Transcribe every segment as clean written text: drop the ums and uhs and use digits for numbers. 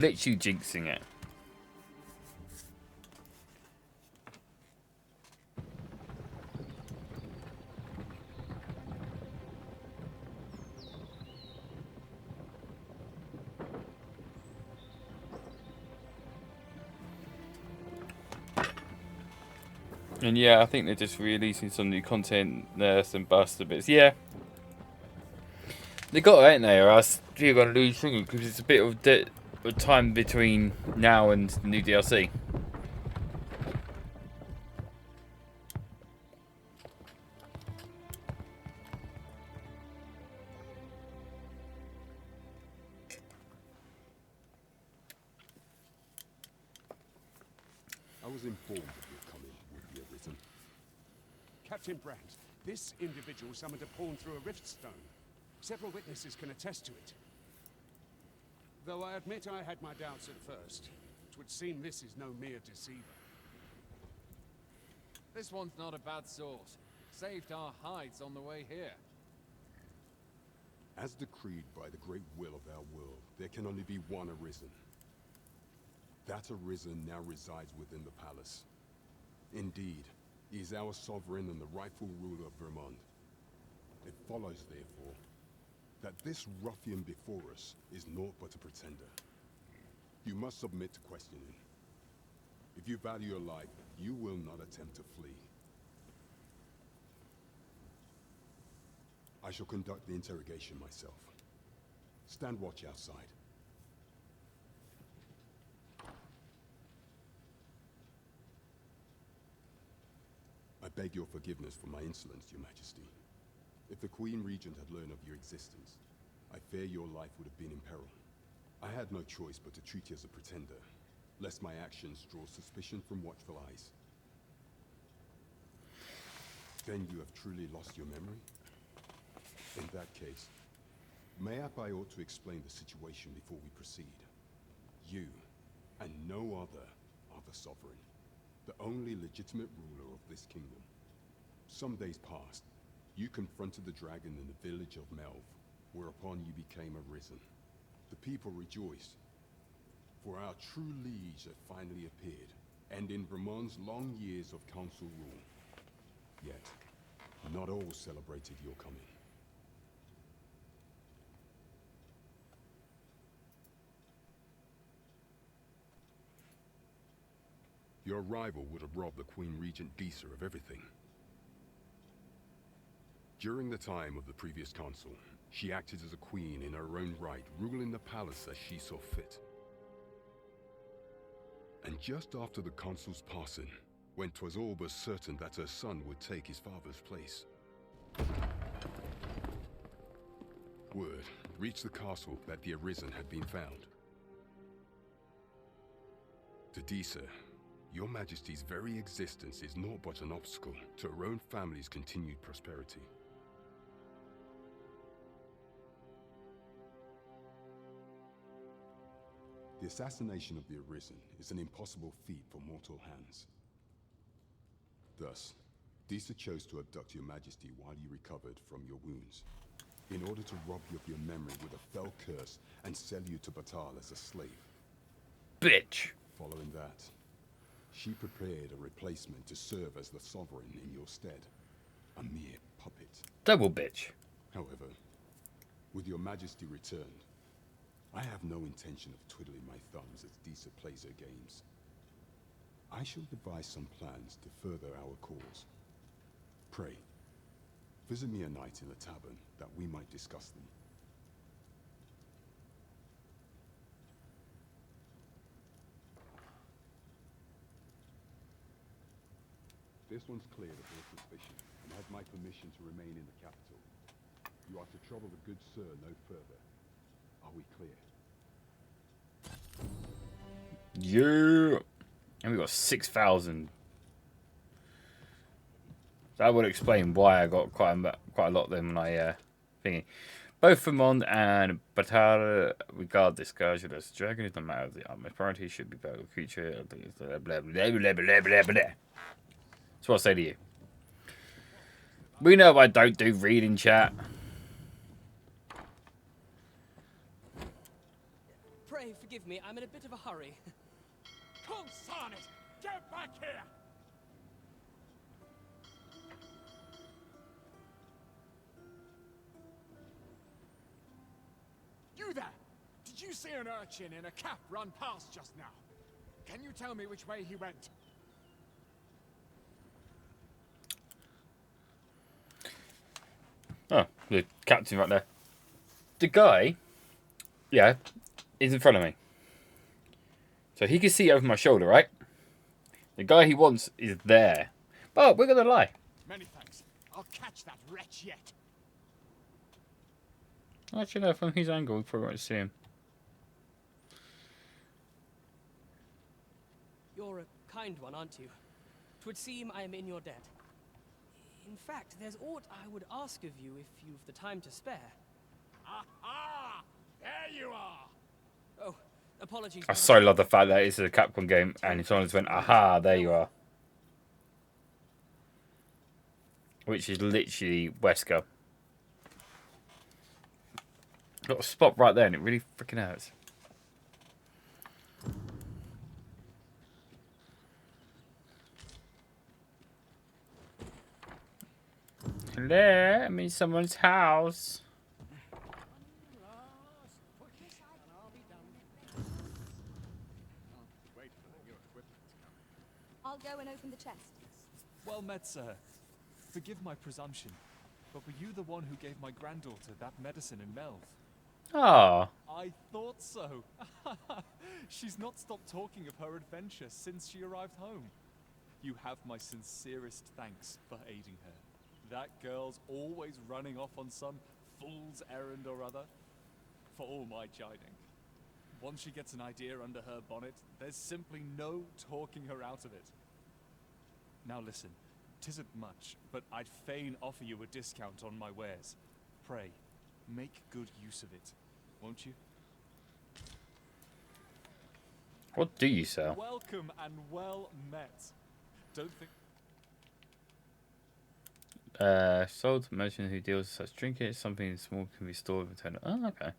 Literally jinxing it. And yeah, I think they're just releasing some new content, some Buster bits. Yeah. They got it, ain't they? Or else you're going to lose thinking, because it's a bit of time between now and the new DLC. I was informed of your coming would be arisen. Captain Brandt, this individual summoned a pawn through a rift stone. Several witnesses can attest to it. Though I admit I had my doubts at first. It would seem this is no mere deceiver. This one's not a bad sort. Saved our hides on the way here. As decreed by the great will of our world, there can only be one arisen. That arisen now resides within the palace. Indeed, he is our sovereign and the rightful ruler of Vermont. It follows, therefore, that this ruffian before us is naught but a pretender. You must submit to questioning. If you value your life, you will not attempt to flee. I shall conduct the interrogation myself. Stand watch outside. I beg your forgiveness for my insolence, Your Majesty. If the Queen Regent had learned of your existence, I fear your life would have been in peril. I had no choice but to treat you as a pretender, lest my actions draw suspicion from watchful eyes. Then you have truly lost your memory? In that case, mayhap I ought to explain the situation before we proceed. You, and no other, are the sovereign, the only legitimate ruler of this kingdom. Some days past, you confronted the dragon in the village of Melv, whereupon you became arisen. The people rejoiced, for our true liege had finally appeared, and in Vermont's long years of council rule. Yet, not all celebrated your coming. Your arrival would have robbed the Queen Regent Disa of everything. During the time of the previous consul, she acted as a queen in her own right, ruling the palace as she saw fit. And just after the consul's passing, when 'twas all but certain that her son would take his father's place, word reached the castle that the Arisen had been found. To Disa, Your Majesty's very existence is naught but an obstacle to her own family's continued prosperity. The assassination of the Arisen is an impossible feat for mortal hands. Thus, Disa chose to abduct Your Majesty while you recovered from your wounds, in order to rob you of your memory with a fell curse and sell you to Batal as a slave. Bitch. Following that, she prepared a replacement to serve as the sovereign in your stead, a mere puppet. Double bitch. However, with Your Majesty returned, I have no intention of twiddling my thumbs as Disa plays her games. I shall devise some plans to further our cause. Pray, visit me a night in the tavern that we might discuss them. This one's cleared of all suspicion and has my permission to remain in the capital. You are to trouble the good sir no further. Are we clear? Yeah. And we got 6,000. That would explain why I got quite a lot of them when I thingy. Both Vermont and Batar regard this scourge as a dragon. It doesn't matter. The utmost priority should be about the creature. Blah, blah, blah, blah, blah, blah, blah. That's what I say to you. We know I don't do reading chat. Pray, forgive me, I'm in a bit of a hurry. Consign it! Get back here! You there! Did you see an urchin in a cap run past just now? Can you tell me which way he went? Oh, the captain right there. The guy, yeah, is in front of me. So he can see over my shoulder, right? The guy he wants is there. But we're gonna lie. Many thanks. I'll catch that wretch yet. Actually, no, from his angle, we probably won't see him. You're a kind one, aren't you? 'Twould seem I am in your debt. In fact, there's aught I would ask of you if you've the time to spare. Aha! There you are! Oh, apologies. I so love the fact that it's a Capcom game and someone just went, aha, there you are. Which is literally Wesker. Got a spot right there and it really freaking hurts. Hello, I'm in someone's house. I'll go and open the chest. Well met, sir. Forgive my presumption, but were you the one who gave my granddaughter that medicine in Melv? Ah, I thought so. She's not stopped talking of her adventure since she arrived home. You have my sincerest thanks for aiding her. That girl's always running off on some fool's errand or other. For all my chiding. Once she gets an idea under her bonnet, there's simply no talking her out of it. Now listen, 'tisn't much, but I'd fain offer you a discount on my wares. Pray, make good use of it, won't you? what do you sell? Welcome and well met. Don't think... Sold to merchant who deals with such trinkets. Something small can be stored and returned. Oh, okay.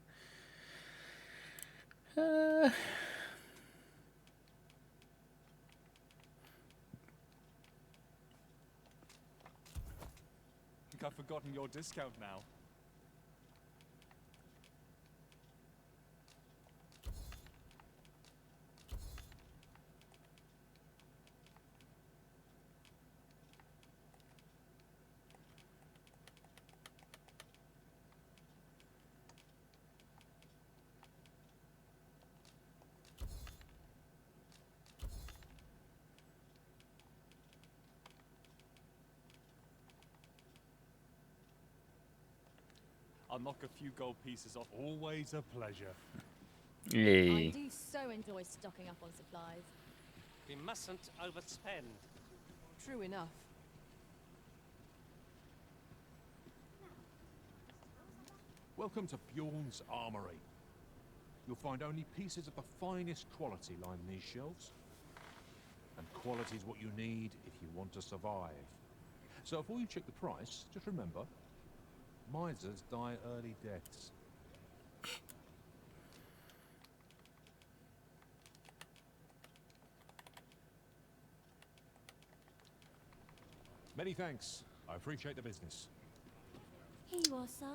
think I've forgotten your discount now. I'll knock a few gold pieces off. Always a pleasure. I Yeah. do so enjoy stocking up on supplies. We mustn't overspend. True enough. Welcome to Bjorn's Armory. You'll find only pieces of the finest quality lining these shelves. And quality is what you need if you want to survive. So before you check the price, just remember, misers die early deaths. Many thanks. I appreciate the business. Here you are, sir.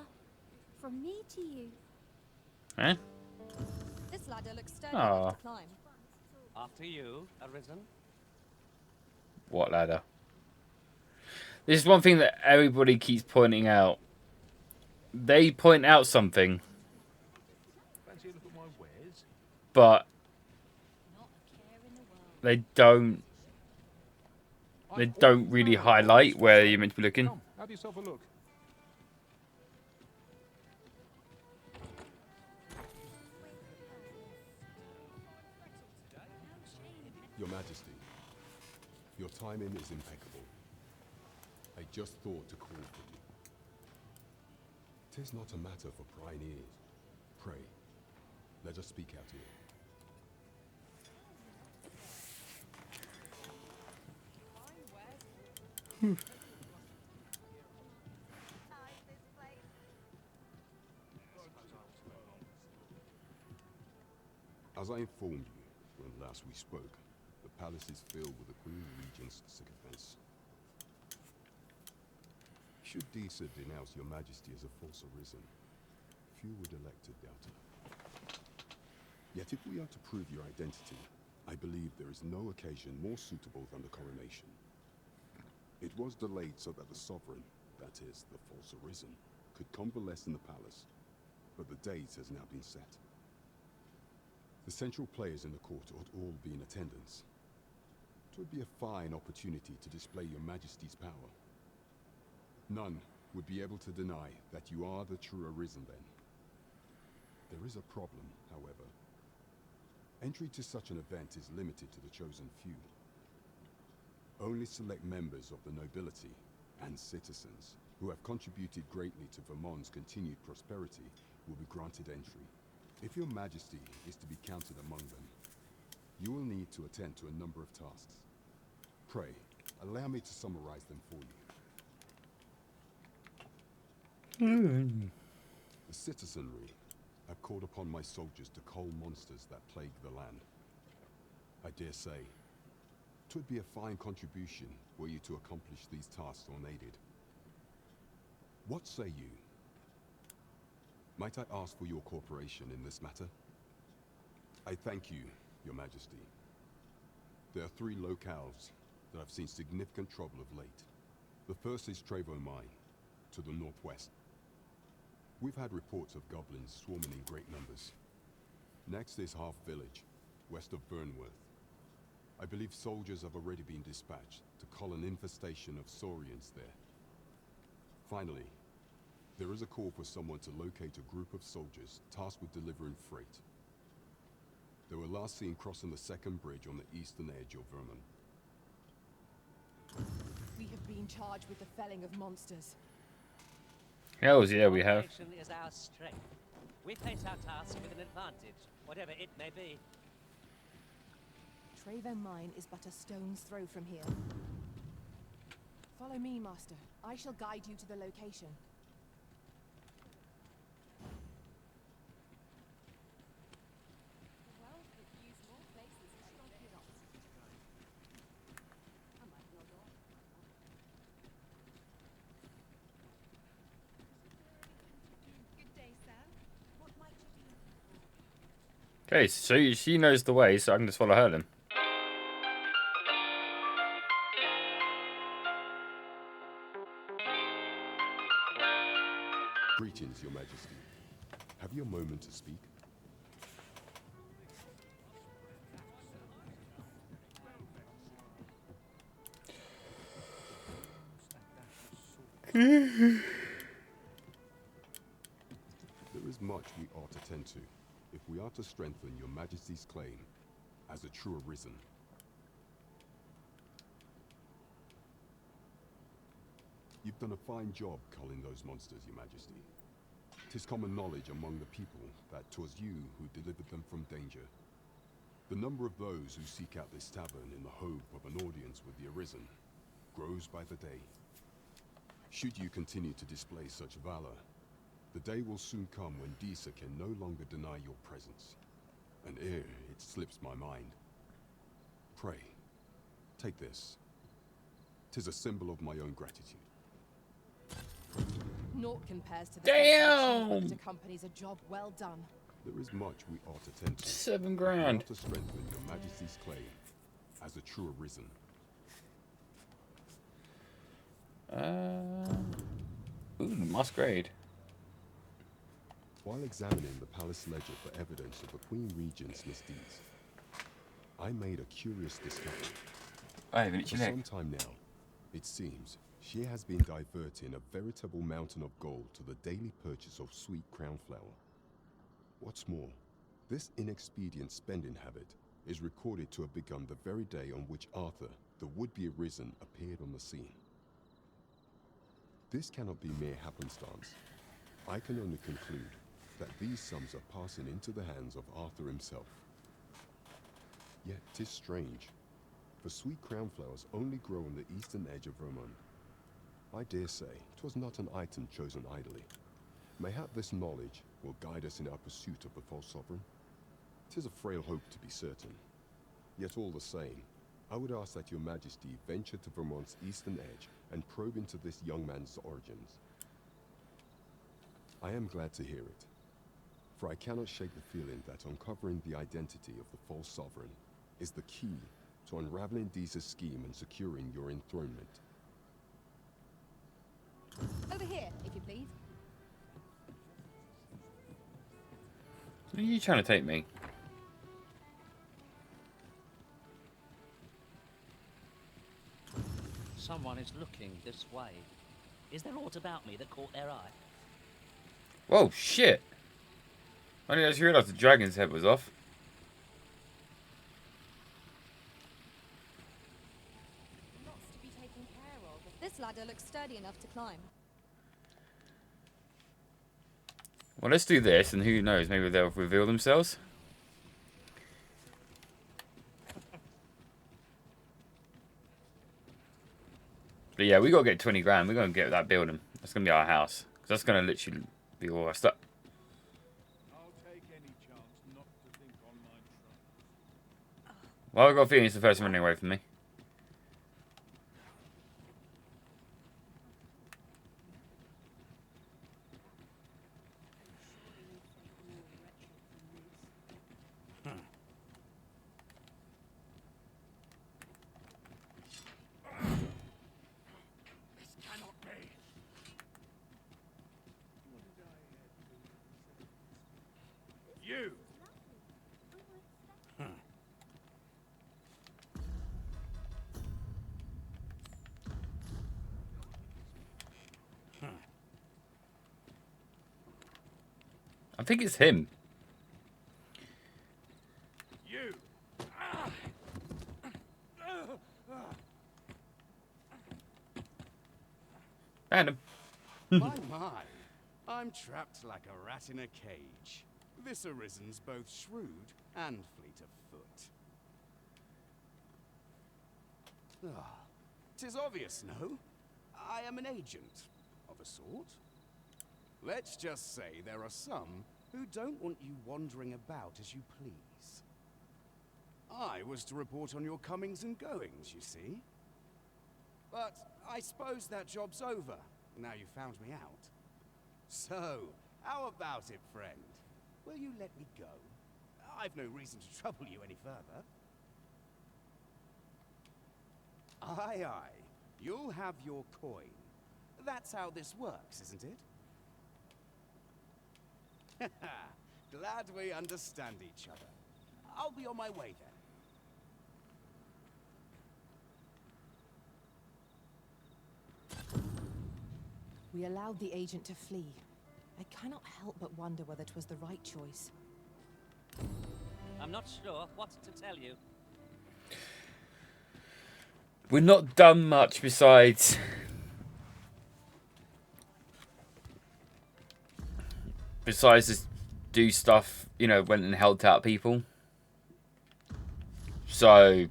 From me to you. Eh? This ladder looks sturdy Aw. enough to climb. After you, Arisen. What ladder? This is one thing that everybody keeps pointing out. They point out something, Fancy a look at my wares? but Not a care in the world. they don't really highlight where you're meant to be looking. Come, have yourself a look. Your Majesty, your timing is impeccable. I just thought to call for you. 'Tis not a matter for prying ears. Pray, let us speak out here. As I I informed you when last we spoke, the palace is filled with the Queen Regent's sycophants. Should Disa denounce your majesty as a false arisen, few would elect to doubt her. Yet if we are to prove your identity, I believe there is no occasion more suitable than the coronation. It was delayed so that the sovereign, that is, the false arisen, could convalesce in the palace, but the date has now been set. The central players in the court ought all be in attendance. It would be a fine opportunity to display your majesty's power. None would be able to deny that you are the true arisen then. There is a problem, however. Entry to such an event is limited to the chosen few. Only select members of the nobility and citizens who have contributed greatly to Vermont's continued prosperity will be granted entry. If your majesty is to be counted among them, you will need to attend to a number of tasks. Pray, allow me to summarize them for you. The citizenry have called upon my soldiers to cull monsters that plague the land. I dare say, 'twould be a fine contribution were you to accomplish these tasks unaided. What say you? Might I ask for your cooperation in this matter? I thank you, your majesty. There are 3 locales that have seen significant trouble of late. The first is Trevo Mine, to the northwest. We've had reports of goblins swarming in great numbers. Next is Half Village, west of Burnworth. I believe soldiers have already been dispatched to cull an infestation of saurians there. Finally, there is a call for someone to locate a group of soldiers tasked with delivering freight. They were last seen crossing the second bridge on the eastern edge of Vermont. We have been charged with the felling of monsters. Hells yeah, we have. Cooperation is our strength. We face our task with an advantage, whatever it may be. Trevo Mine is but a stone's throw from here. Follow me, Master. I shall guide you to the location. Okay, so she knows the way, so I can just follow her then. Greetings, your majesty. Have you a moment to speak? There is much we ought to tend to if we are to strengthen your majesty's claim as a true arisen. You've done a fine job culling those monsters, your majesty. 'Tis common knowledge among the people that 'twas you who delivered them from danger. The number of those who seek out this tavern in the hope of an audience with the arisen grows by the day. Should you continue to display such valor, the day will soon come when Disa can no longer deny your presence. And ere it slips my mind, pray, take this. 'Tis a symbol of my own gratitude. Naught compares to the Damn! that accompanies a job well done. There is much we ought to tend to. $7 We grand. ought to strengthen your majesty's claim as a true arisen. Ooh, the masquerade. While examining the palace ledger for evidence of the Queen Regent's misdeeds, I made a curious discovery. I haven't For itchy some neck. time now, it seems she has been diverting a veritable mountain of gold to the daily purchase of sweet crown flower. What's more, this inexpedient spending habit is recorded to have begun the very day on which Arthur, the would-be arisen, appeared on the scene. This cannot be mere happenstance. I can only conclude that these sums are passing into the hands of Arthur himself. Yet 'tis strange, for sweet crown flowers only grow on the eastern edge of Vermont. I dare say 'twas not an item chosen idly. Mayhap this knowledge will guide us in our pursuit of the false sovereign. 'Tis a frail hope to be certain. Yet all the same, I would ask that your majesty venture to Vermont's eastern edge and probe into this young man's origins. I am glad to hear it, for I cannot shake the feeling that uncovering the identity of the false sovereign is the key to unraveling Deeza's scheme and securing your enthronement. Over here, if you please. Where are you trying to take me? Someone is looking this way. Is there aught about me that caught their eye? Whoa, shit! I didn't actually realise the dragon's head was off. Lots to be taken care of. This ladder looks sturdy enough to climb. Well, let's do this, and who knows, maybe they'll reveal themselves. But yeah, we gotta get 20 grand. We're gonna get that building. That's gonna be our house. 'Cause that's gonna literally be all our stuff. I'll take any chance not to think on my trunk. Well, I've got a feeling it's the first running away from me. You! I think it's him. You! Random. My, I'm trapped like a rat in a cage. This Arisen's both shrewd and fleet of foot. Ah, 'tis obvious, no? I am an agent, of a sort. Let's just say there are some who don't want you wandering about as you please. I was to report on your comings and goings, you see. But I suppose that job's over, now you found me out. So, how about it, friend? Will you let me go? I've no reason to trouble you any further. Aye, aye. You'll have your coin. That's how this works, isn't it? Glad we understand each other. I'll be on my way then. We allowed the agent to flee. I cannot help but wonder whether it was the right choice. I'm not sure what to tell you. We've not done much besides just do stuff, you know, went and helped out people. So,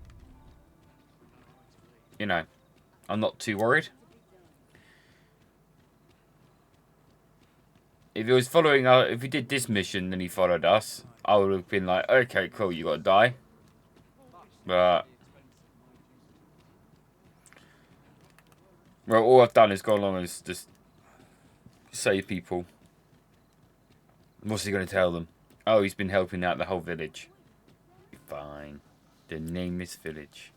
you know, I'm not too worried. If he was following us, if he did this mission and he followed us, I would have been like, okay, cool, you gotta die. But, well, all I've done is go along and just save people. What's he gonna tell them? Oh, he's been helping out the whole village. Fine. The nameless village.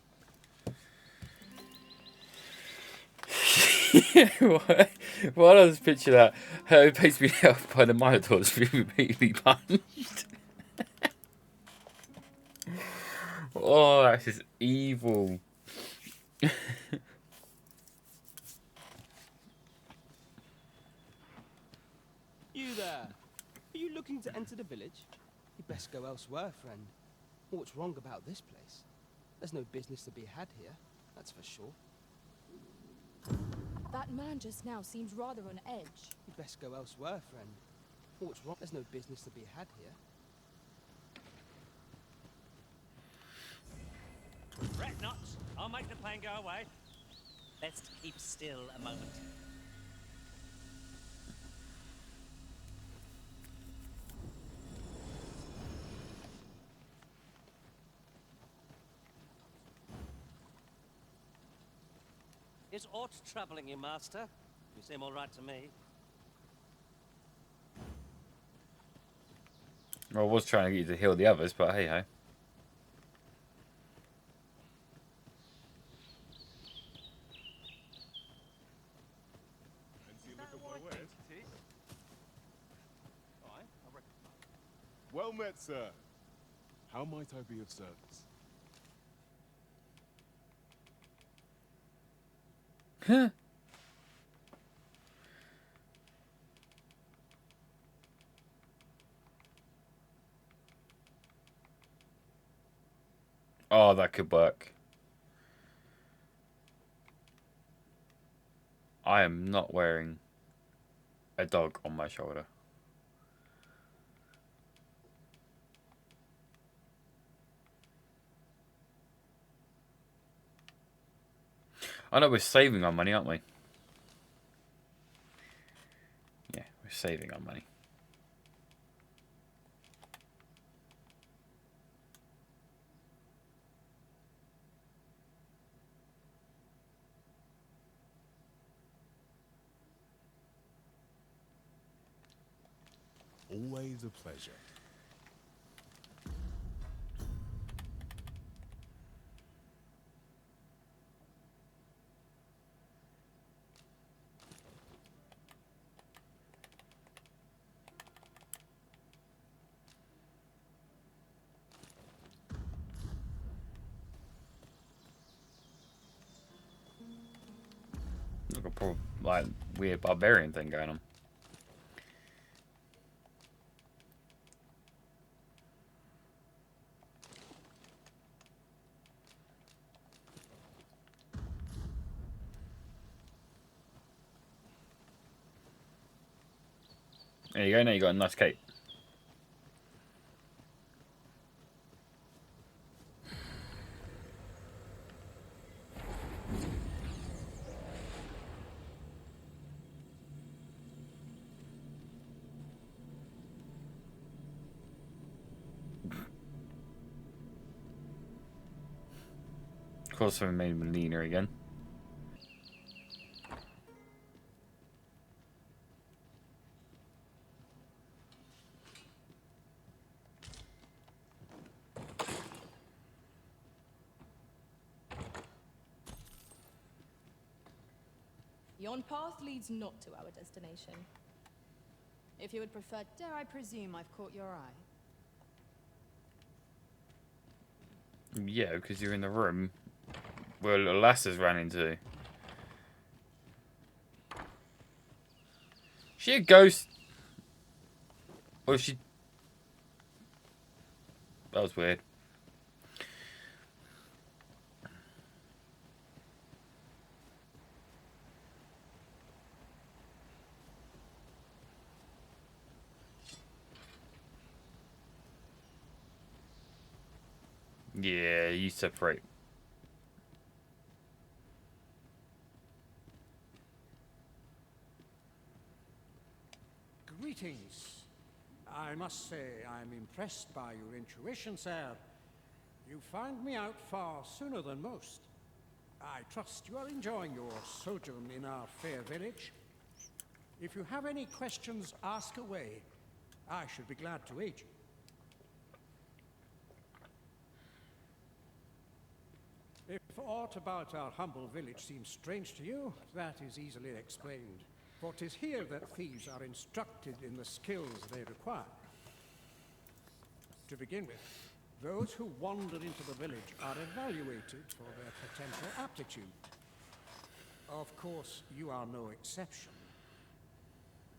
What I was picture that her face being helped by the Minotaurs being repeatedly punched. Oh, that's just evil. You there? Are you looking to enter the village? You best go elsewhere, friend. What's wrong about this place? There's no business to be had here, that's for sure. That man just now seems rather on edge. You best go elsewhere, friend. What's wrong? There's no business to be had here. Fret not. I'll make the pain go away. Let's keep still a moment. Is aught troubling you, master? You seem all right to me. Well, I was trying to get you to heal the others, but hey ho. Well met, sir. How might I be of service? Huh. Oh, that could work. I am not wearing a dog on my shoulder. I know we're saving our money, aren't we? Yeah, we're saving our money. Always a pleasure. Look, a poor, like, weird barbarian thing going on. There you go, now you got a nice cape. Of course, we made him leaner again. Yon path leads not to our destination. If you would prefer, dare I presume I've caught your eye? Yeah, because you're in the room where Lasses ran into. She a ghost? Or is she... That was weird. Yeah, you separate. Greetings. I must say I'm impressed by your intuition, sir. You found me out far sooner than most. I trust you are enjoying your sojourn in our fair village. If you have any questions, ask away. I should be glad to aid you. If aught about our humble village seems strange to you, that is easily explained. For 'tis here that thieves are instructed in the skills they require. To begin with, those who wander into the village are evaluated for their potential aptitude. Of course, you are no exception.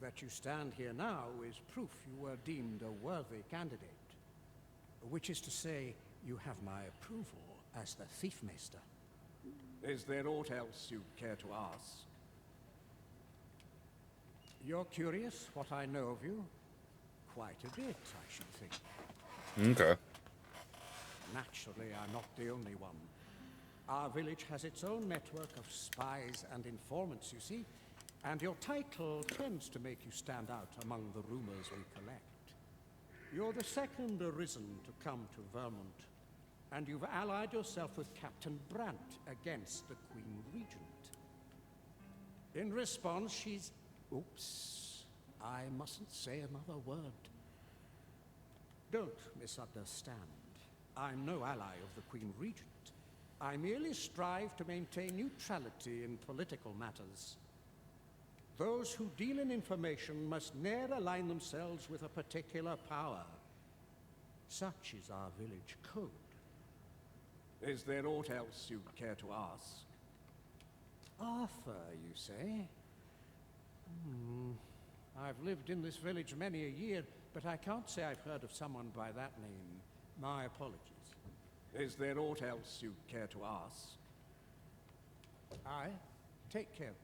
That you stand here now is proof you were deemed a worthy candidate. Which is to say, you have my approval as the Thiefmeister. Is there aught else you care to ask? You're curious what I know of you? Quite a bit, I should think. Okay. Naturally, I'm not the only one. Our village has its own network of spies and informants, you see, and your title tends to make you stand out among the rumors we collect. You're the second arisen to come to Vermont, and you've allied yourself with Captain Brandt against the Queen Regent. In response, she's... Oops. I mustn't say another word. Don't misunderstand. I'm no ally of the Queen Regent. I merely strive to maintain neutrality in political matters. Those who deal in information must ne'er align themselves with a particular power. Such is our village code. Is there aught else you'd care to ask? Arthur, you say? I've lived in this village many a year, but I can't say I've heard of someone by that name. My apologies. Is there aught else you'd care to ask? Aye. Take care.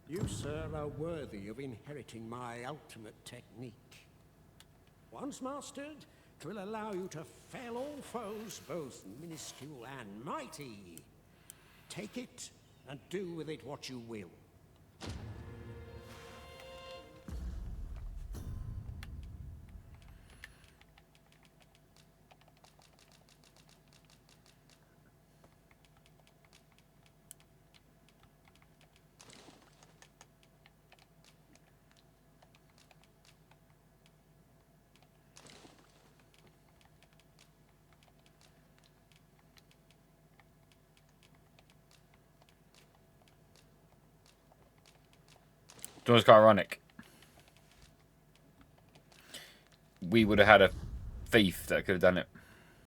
You, sir, are worthy of inheriting my ultimate technique. Once mastered, 'twill allow you to fell all foes, both minuscule and mighty. Take it, and do with it what you will. It was quite ironic. We would have had a thief that could have done it.